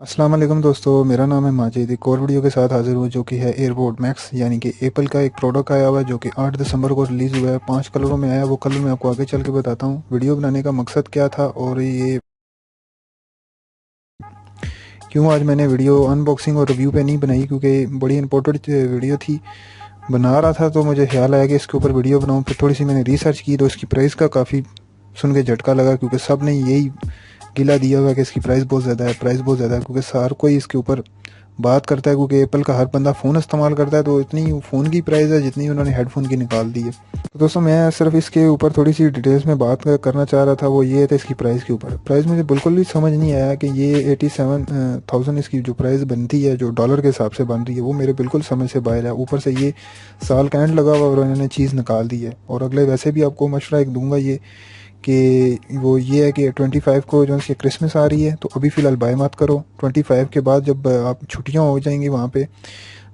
अस्सलाम वालेकुम दोस्तों, मेरा नाम है माजिद। एक और वीडियो के साथ हाजिर हूँ जो कि है एयरपोर्ट मैक्स, यानी कि एप्पल का एक प्रोडक्ट आया हुआ है जो कि 8 दिसंबर को रिलीज़ हुआ है। 5 कलरों में आया, वो कलर मैं आपको आगे चल के बताता हूँ। वीडियो बनाने का मकसद क्या था और ये क्यों आज मैंने वीडियो अनबॉक्सिंग और रिव्यू पे नहीं बनाई, क्योंकि बड़ी इंपॉर्टेंट वीडियो थी। बना रहा था तो मुझे ख्याल आया कि इसके ऊपर वीडियो बनाऊँ। फिर थोड़ी सी मैंने रिसर्च की तो इसकी प्राइस का काफ़ी सुन के झटका लगा, क्योंकि सब ने यही गिला दिया हुआ है कि इसकी प्राइस बहुत ज़्यादा है, प्राइस बहुत ज़्यादा है। क्योंकि हर कोई इसके ऊपर बात करता है, क्योंकि एप्पल का हर बंदा फ़ोन इस्तेमाल करता है, तो इतनी फ़ोन की प्राइस है जितनी उन्होंने हेडफोन की निकाल दी है। तो दोस्तों, मैं सिर्फ इसके ऊपर थोड़ी सी डिटेल्स में बात करना चाह रहा था। वो ये था इसकी प्राइस के ऊपर। प्राइस मुझे बिल्कुल भी समझ नहीं आया कि ये 87,000 इसकी जो प्राइस बनती है, जो डॉलर के हिसाब से बन रही है, वो मेरे बिल्कुल समझ से बाहर है। ऊपर से ये साल का एंड लगा हुआ और उन्होंने चीज़ निकाल दी है। और अगले वैसे भी आपको मशवरा एक दूंगा ये कि वो ये है कि 25 को जो है क्रिसमस आ रही है, तो अभी फ़िलहाल बाय मत करो। 25 के बाद जब आप छुट्टियां हो जाएंगी वहाँ पे,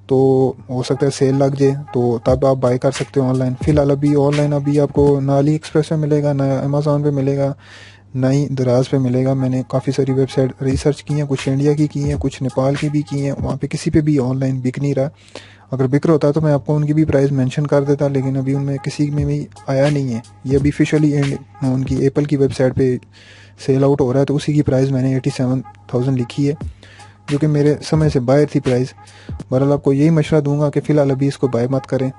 तो हो सकता है सेल लग जाए, तो तब आप बाय कर सकते हो ऑनलाइन। फ़िलहाल अभी ऑनलाइन अभी आपको ना अली एक्सप्रेस पे मिलेगा, ना अमेज़ॉन पे मिलेगा, ना ही दराज पे मिलेगा। मैंने काफ़ी सारी वेबसाइट रिसर्च की हैं, कुछ इंडिया की हैं, कुछ नेपाल की भी की हैं। वहाँ पे किसी पे भी ऑनलाइन बिक नहीं रहा। अगर बिक्र होता तो मैं आपको उनकी भी प्राइस मेंशन कर देता, लेकिन अभी उनमें किसी में भी आया नहीं है। ये अभी ऑफिशियली उनकी एप्पल की वेबसाइट पे सेल आउट हो रहा है, तो उसी की प्राइस मैंने 87,000 लिखी है, जो कि मेरे समय से बाहर थी प्राइस। बहरहाल आपको यही मशवरा दूंगा कि फ़िलहाल अभी इसको बाय मत करें।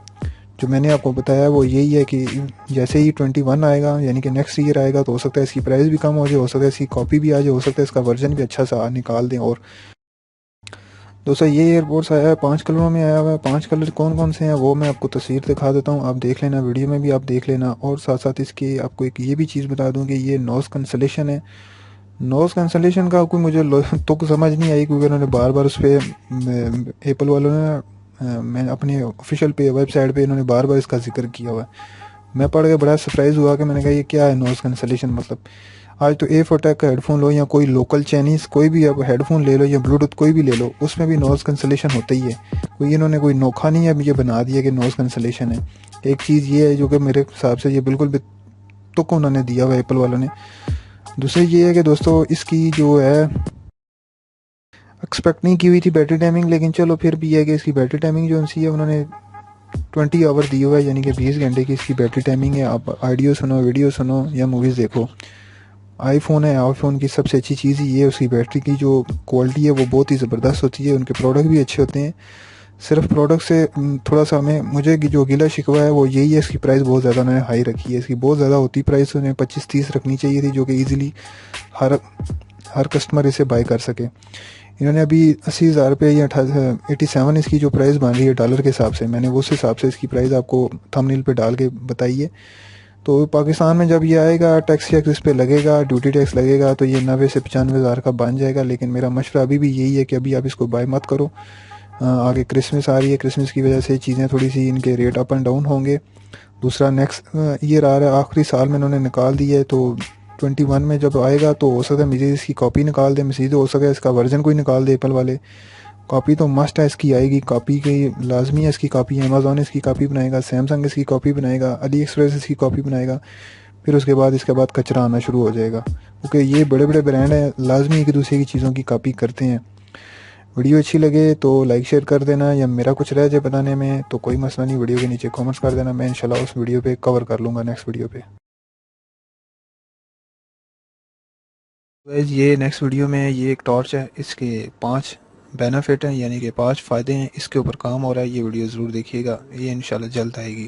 जो मैंने आपको बताया वो यही है कि जैसे ही 21 आएगा, यानी कि नेक्स्ट ईयर आएगा, तो हो सकता है इसकी प्राइस भी कम हो जाए, हो सकता है इसकी कॉपी भी आ जाए, हो सकता है इसका वर्जन भी अच्छा सा निकाल दें। और दोस्तों, ये एयरपोर्ट्स आया है 5 कलरों में आया हुआ है। 5 कलर कौन कौन से हैं वो मैं आपको तस्वीर दिखा देता हूँ, आप देख लेना, वीडियो में भी आप देख लेना। और साथ साथ इसके आपको एक ये भी चीज़ बता दूँ कि ये नॉइस कैंसलेशन है। नॉइस कैंसलेशन का कोई मुझे तुक समझ नहीं आई, क्योंकि उन्होंने बार बार उस पर एप्पल वालों ने मैं अपने ऑफिशियल पे वेबसाइट पे इन्होंने बार बार इसका जिक्र किया हुआ है। मैं पढ़ के बड़ा सरप्राइज़ हुआ कि मैंने कहा ये क्या है नॉइस कैंसलेशन। मतलब आज तो A4 का हेडफोन लो या कोई लोकल चाइनीज़ कोई भी आप हेडफोन ले लो या ब्लूटूथ कोई भी ले लो, उसमें भी नॉइस कैंसलेशन होता ही है। कोई इन्होंने कोई नोखा नहीं है ये बना दिया कि नॉइस कैंसलेशन है। एक चीज़ ये है जो कि मेरे हिसाब से ये बिल्कुल भी तुक उन्होंने दिया हुआ एप्पल वालों ने। दूसरी ये है कि दोस्तों, इसकी जो है एक्सपेक्ट नहीं की हुई थी बैटरी टाइमिंग, लेकिन चलो फिर भी है कि इसकी बैटरी टाइमिंग जो सी है उन्होंने 20 आवर दी हुआ है, यानी कि 20 घंटे की इसकी बैटरी टाइमिंग है। आप ऑडियो सुनो, वीडियो सुनो या मूवीज़ देखो। आईफोन है, आईफोन की सबसे अच्छी चीज़ ही ये उसकी बैटरी की जो क्वालिटी है वो बहुत ही ज़बरदस्त होती है। उनके प्रोडक्ट भी अच्छे होते हैं। सिर्फ प्रोडक्ट से थोड़ा सा मुझे जो गिला शिकवा है वो यही है, इसकी प्राइस बहुत ज़्यादा उन्होंने हाई रखी है। इसकी बहुत ज़्यादा होती प्राइस उन्हें 25-30 रखनी चाहिए थी, जो कि ईजिली हर हर कस्टमर इसे बाय कर सके। इन्होंने अभी 80,000 रुपये या 87 इसकी जो प्राइस बन रही है डॉलर के हिसाब से, मैंने उस हिसाब से इसकी प्राइस आपको थंबनेल पे डाल के बताई है। तो पाकिस्तान में जब ये आएगा, टैक्स शैक्स इस पर लगेगा, ड्यूटी टैक्स लगेगा, तो ये 90 से 95,000 का बन जाएगा। लेकिन मेरा मशवरा अभी भी यही है कि अभी आप इसको बाय मत करो। आगे क्रिसमस आ रही है, क्रिसमस की वजह से चीज़ें थोड़ी सी इनके रेट अप एंड डाउन होंगे। दूसरा, नेक्स्ट ईयर आ रहा है, आखिरी साल में इन्होंने निकाल दी है, तो 21 में जब आएगा तो हो सकता है मुझे इसकी कॉपी निकाल दे, मजीद हो सकता है इसका वर्जन कोई निकाल दे एप्पल वाले। कॉपी तो मस्ट है, इसकी आएगी, कॉपी की लाजमी है इसकी कॉपी। अमेज़ॉन इसकी कॉपी बनाएगा, सैमसंग इसकी कॉपी बनाएगा, अली एक्सप्रेस इसकी कॉपी बनाएगा। फिर इसके बाद कचरा आना शुरू हो जाएगा, क्योंकि ये बड़े बड़े ब्रांड हैं, लाजमी एक दूसरे की चीज़ों की कॉपी करते हैं। वीडियो अच्छी लगे तो लाइक शेयर कर देना, या मेरा कुछ रह जाए बताने में तो कोई मसला नहीं, वीडियो के नीचे कमेंट्स कर देना, मैं इंशाल्लाह उस वीडियो पे कवर कर लूँगा नेक्स्ट वीडियो पे। गाइस, ये नेक्स्ट वीडियो में ये एक टॉर्च है, इसके 5 बेनिफिट हैं, यानी कि 5 फ़ायदे हैं, इसके ऊपर काम हो रहा है। ये वीडियो ज़रूर देखिएगा, ये इंशाल्लाह जल्द आएगी।